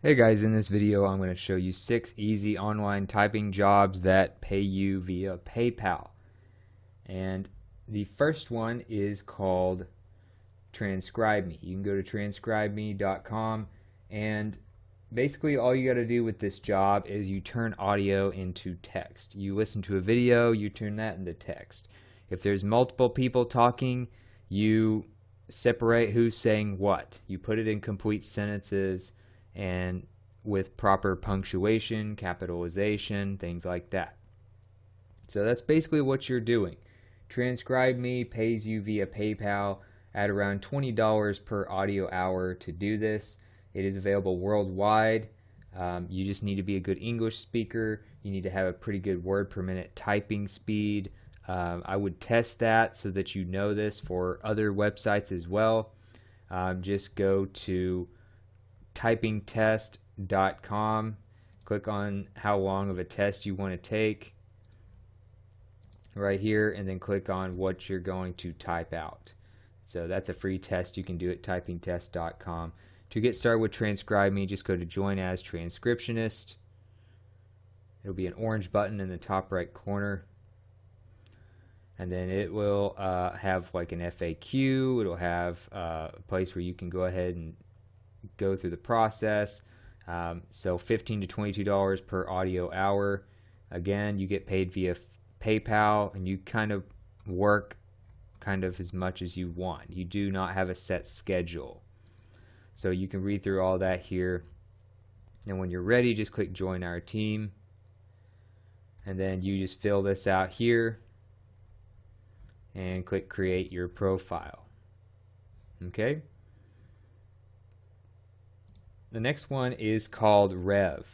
Hey guys, in this video I'm going to show you 6 easy online typing jobs that pay you via PayPal. And the first one is called TranscribeMe. You can go to transcribeme.com, and basically all you got to do with this job is you turn audio into text. You listen to a video, you turn that into text. If there's multiple people talking, you separate who's saying what. You put it in complete sentences and with proper punctuation, capitalization, things like that. So that's basically what you're doing. TranscribeMe pays you via PayPal at around $20 per audio hour to do this. It is available worldwide. You just need to be a good English speaker. You need to have a pretty good word per minute typing speed. I would test that so that you know this for other websites as well. Just go to typingtest.com, click on how long of a test you want to take right here, and then click on what you're going to type out. So that's a free test you can do at typingtest.com. To get started with TranscribeMe, just go to Join as Transcriptionist. It'll be an orange button in the top right corner, and then it will have like an FAQ. It'll have a place where you can go ahead and go through the process. So $15 to $22 per audio hour. Again, you get paid via PayPal, and you kind of work kind of as much as you want. You do not have a set schedule. So you can read through all that here. And when you're ready, just click Join Our Team. And then you just fill this out here and click Create Your Profile. Okay? The next one is called Rev.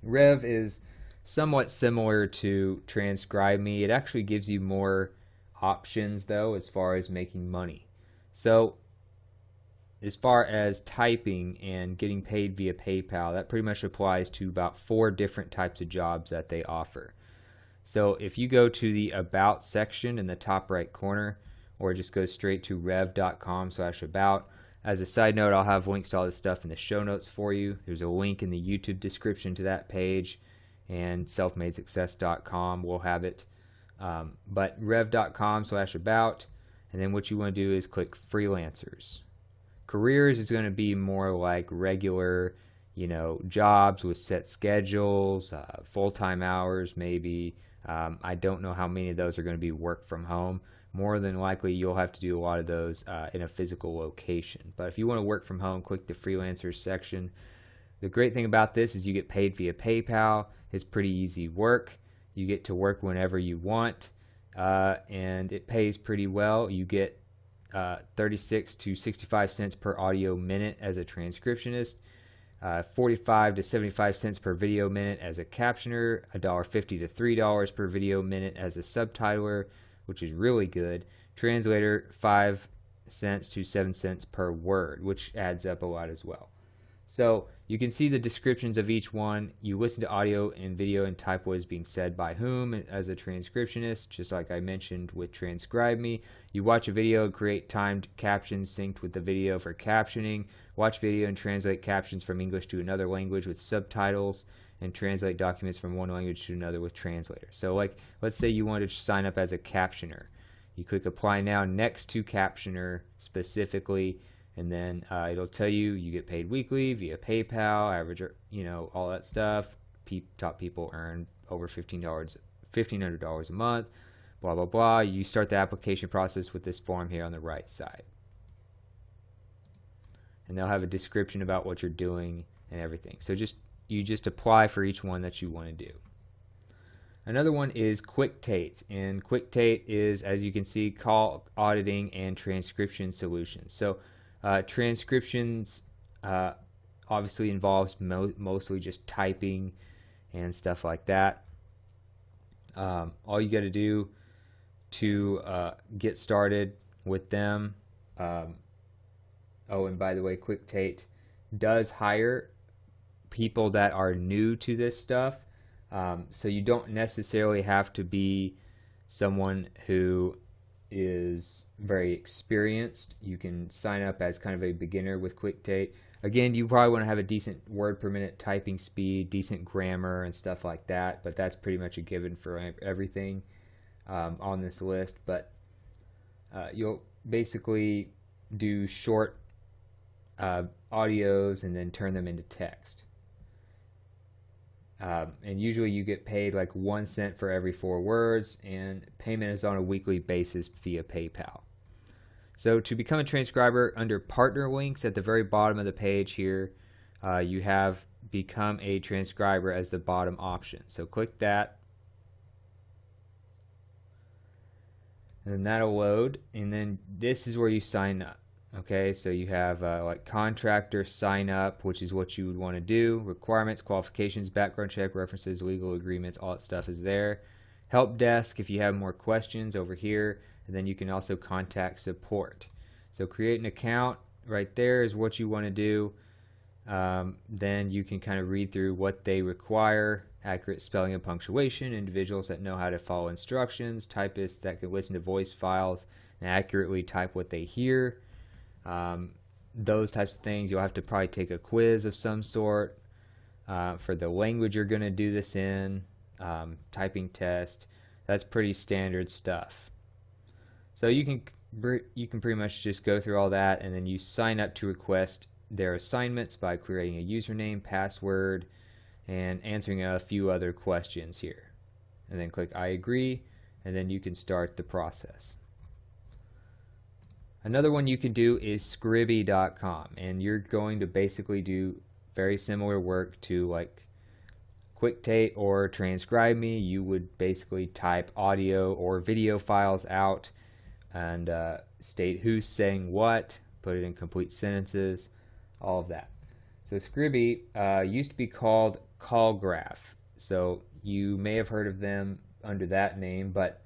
Rev is somewhat similar to TranscribeMe. It actually gives you more options though as far as making money. So as far as typing and getting paid via PayPal, that pretty much applies to about 4 different types of jobs that they offer. So if you go to the About section in the top right corner, or just go straight to rev.com/about. As a side note, I'll have links to all this stuff in the show notes for you. There's a link in the YouTube description to that page, and selfmadesuccess.com will have it. But rev.com/about, and then what you want to do is click Freelancers. Careers is going to be more like regular, jobs with set schedules, full-time hours maybe. I don't know how many of those are going to be work from home. More than likely, you'll have to do a lot of those in a physical location. But if you want to work from home, click the Freelancers section. The great thing about this is you get paid via PayPal. It's pretty easy work. You get to work whenever you want, and it pays pretty well. You get 36 to 65 cents per audio minute as a transcriptionist, 45 to 75 cents per video minute as a captioner, $1.50 to $3 per video minute as a subtitler, which is really good. Translator, 5 cents to 7 cents per word, which adds up a lot as well. So you can see the descriptions of each one. You listen to audio and video and type what is being said by whom as a transcriptionist, just like I mentioned with TranscribeMe. You watch a video and create timed captions synced with the video for captioning. Watch video and translate captions from English to another language with subtitles, and translate documents from one language to another with translator. So like, let's say you want to sign up as a captioner. You click Apply Now next to Captioner specifically, and then it'll tell you you get paid weekly via PayPal, average, all that stuff. Top people earn over $1,500 a month, blah, blah, blah. You start the application process with this form here on the right side. And they'll have a description about what you're doing and everything. So you just apply for each one that you want to do. Another one is QuickTate, and QuickTate is, as you can see, call auditing and transcription solutions. So transcriptions obviously involves mostly just typing and stuff like that. All you got to do to get started with them. Oh, and by the way, QuickTate does hire people that are new to this stuff, so you don't necessarily have to be someone who is very experienced. You can sign up as kind of a beginner with QuickTate. Again, you probably want to have a decent word per minute typing speed, decent grammar, and stuff like that, but that's pretty much a given for everything on this list. But you'll basically do short audios and then turn them into text. And usually you get paid like 1 cent for every 4 words, and payment is on a weekly basis via PayPal. So to become a transcriber, under partner links at the very bottom of the page here, you have become a transcriber as the bottom option. So click that, and then that'll load, and then this is where you sign up. Okay, so you have like contractor sign up, which is what you would want to do. Requirements, qualifications, background check, references, legal agreements, all that stuff is there. Help desk if you have more questions over here, and then you can also contact support. So create an account right there is what you want to do. Then you can kind of read through what they require: accurate spelling and punctuation, individuals that know how to follow instructions, typists that can listen to voice files and accurately type what they hear. Those types of things. You'll have to probably take a quiz of some sort for the language you're going to do this in, typing test. That's pretty standard stuff. So you can pretty much just go through all that, and then you sign up to request their assignments by creating a username, password, and answering a few other questions here. And then click I agree, and then you can start the process. Another one you can do is Scribie.com, and you're going to basically do very similar work to like QuickTate or TranscribeMe. You would basically type audio or video files out and state who's saying what, put it in complete sentences, all of that. So Scribie used to be called Callgraph, so you may have heard of them under that name, but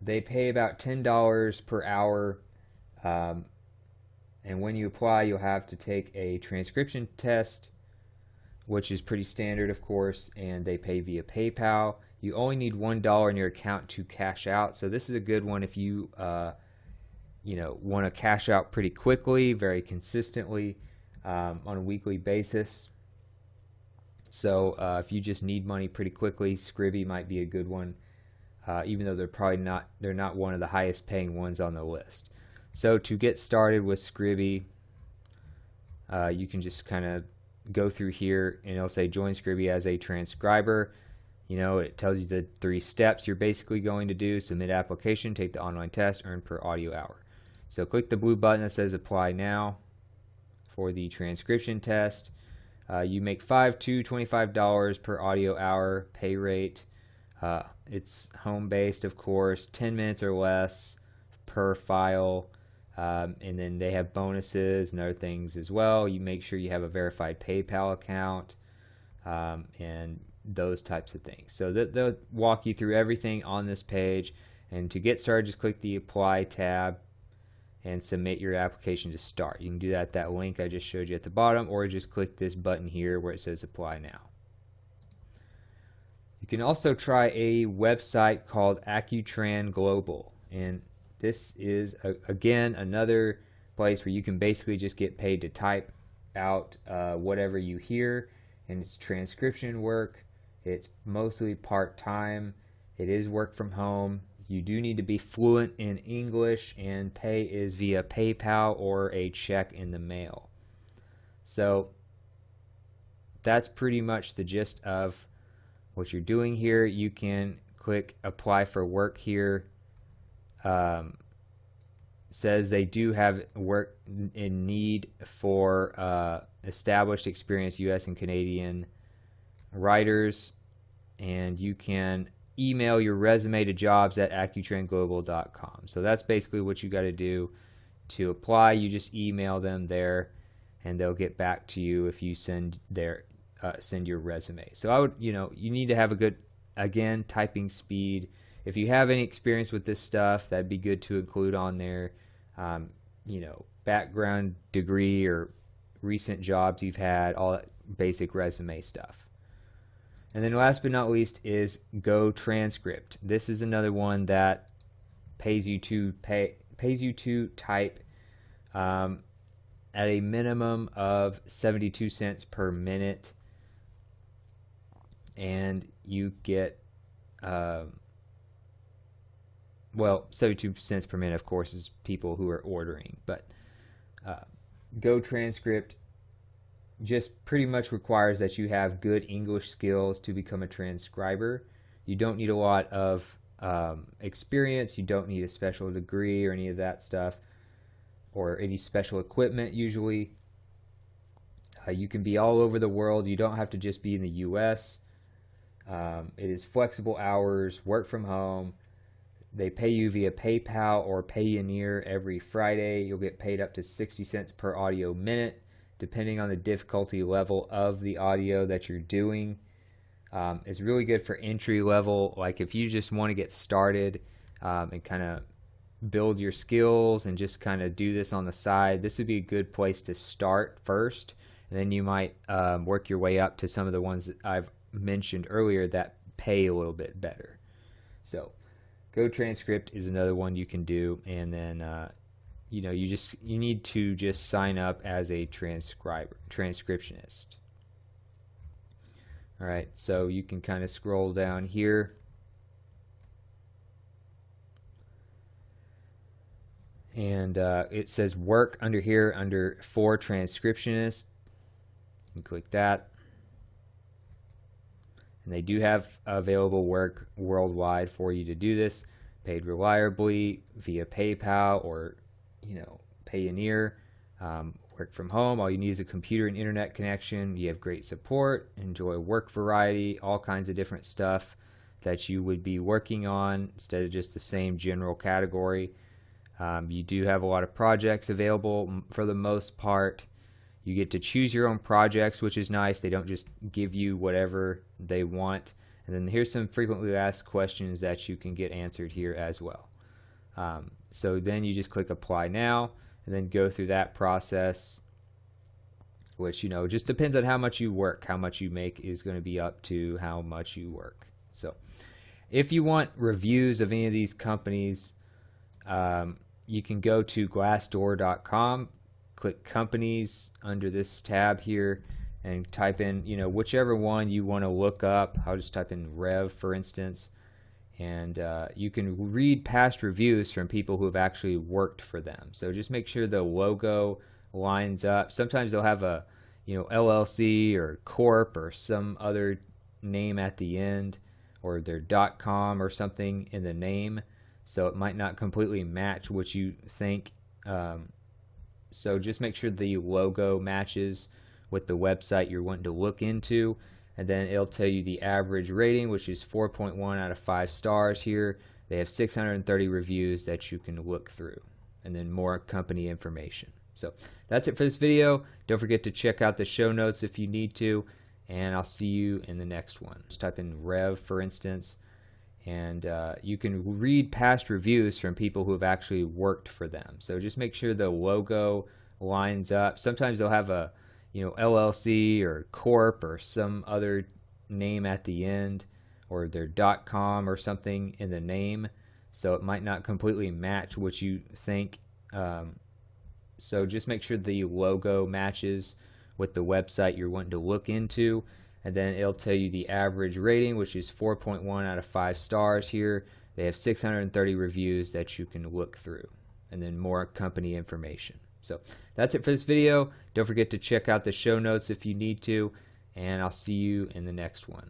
they pay about $10 per hour, and when you apply, you'll have to take a transcription test, which is pretty standard, of course, and they pay via PayPal. You only need $1 in your account to cash out, so this is a good one if you want to cash out pretty quickly, very consistently, on a weekly basis. So if you just need money pretty quickly, Scribie might be a good one. Even though they're not one of the highest paying ones on the list. So to get started with Scribie, you can just kind of go through here, and it'll say join Scribie as a transcriber. It tells you the 3 steps you're basically going to do: submit application, take the online test, earn per audio hour. So click the blue button that says apply now for the transcription test. You make $5 to $25 per audio hour pay rate. It's home-based, of course, 10 minutes or less per file, and then they have bonuses and other things as well. You make sure you have a verified PayPal account, and those types of things. So they'll walk you through everything on this page, and to get started, just click the Apply tab and submit your application to start. You can do that at that link I just showed you at the bottom, or just click this button here where it says Apply Now. You can also try a website called Accutran Global, and this is again another place where you can basically just get paid to type out whatever you hear, and it's transcription work. It's mostly part-time. It is work from home. You do need to be fluent in English, and pay is via PayPal or a check in the mail. So that's pretty much the gist of what you're doing here. You can click apply for work here. Says they do have work in need for established experienced U.S. and Canadian writers, and you can email your resume to jobs@accutranglobal.com. So that's basically what you got to do to apply. You just email them there, and they'll get back to you if you send your resume. So I would, you need to have a good, again, typing speed. If you have any experience with this stuff, that'd be good to include on there. Background, degree, or recent jobs you've had, all that basic resume stuff. And then last but not least is GoTranscript. This is another one that pays you to type at a minimum of 72 cents per minute, and you get 72 cents per minute, of course, is people who are ordering, but GoTranscript just pretty much requires that you have good English skills to become a transcriber. You don't need a lot of experience. You don't need a special degree or any of that stuff, or any special equipment usually. You can be all over the world. You don't have to just be in the US. It is flexible hours, work from home. They pay you via PayPal or Payoneer every Friday. You'll get paid up to 60 cents per audio minute, depending on the difficulty level of the audio that you're doing. It's really good for entry level, like if you just want to get started and kind of build your skills and just kind of do this on the side. This would be a good place to start first, and then you might work your way up to some of the ones that I've mentioned earlier that pay a little bit better. So GoTranscript is another one you can do, and then you need to just sign up as a transcriptionist. All right, so you can kind of scroll down here, and it says work under here under for transcriptionists. You click that, and they do have available work worldwide for you to do this, paid reliably via PayPal or Payoneer. Work from home. All you need is a computer and internet connection. You have great support, enjoy work variety, all kinds of different stuff that you would be working on instead of just the same general category. You do have a lot of projects available for the most part. You get to choose your own projects, which is nice. They don't just give you whatever they want. And then here's some frequently asked questions that you can get answered here as well. So then you just click apply now, and then go through that process, which just depends on how much you work. How much you make is going to be up to how much you work. So if you want reviews of any of these companies, you can go to glassdoor.com, click companies under this tab here, and type in whichever one you want to look up. I'll just type in Rev, for instance, and you can read past reviews from people who have actually worked for them. So just make sure the logo lines up. Sometimes they'll have a LLC or Corp or some other name at the end, or their .com or something in the name, so it might not completely match what you think. So just make sure the logo matches with the website you're wanting to look into, and then it'll tell you the average rating, which is 4.1 out of 5 stars here. They have 630 reviews that you can look through, and then more company information. So that's it for this video. Don't forget to check out the show notes if you need to, and I'll see you in the next one. Just type in Rev, for instance, and you can read past reviews from people who have actually worked for them. So just make sure the logo lines up. Sometimes they'll have a LLC or Corp or some other name at the end, or their .com or something in the name, so it might not completely match what you think. So just make sure the logo matches with the website you're wanting to look into, and then it'll tell you the average rating, which is 4.1 out of 5 stars here. They have 630 reviews that you can look through, and then more company information. So that's it for this video. Don't forget to check out the show notes if you need to, and I'll see you in the next one.